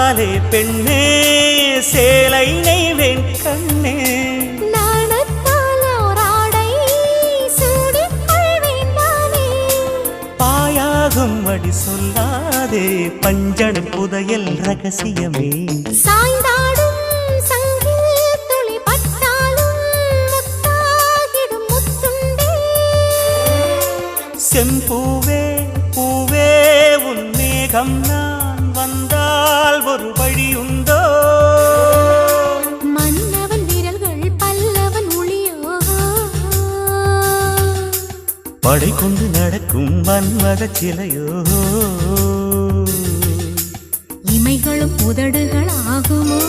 கண்ணாலே பெண்ணே சேலை நெய்வேன் கண்ணே பாயாகும் அடி சொல்லாதே பஞ்சணம் புதையல் ரகசியமே சாய்ந்தாடும் சங்கில் துளி பட்டாலும் முத்தாகிடும் முத்துண்டே செம்பூவே பூவே உன் மேகம் நான் வந்தால் ஒரு வழியுண்டோ மன்னவன் விரல்கள் பல்லவன் ஒளியோ படை கொண்டு நடக்கும் மன்மத சிலையோ இமைகளும் உதடுகள் ஆகுமோ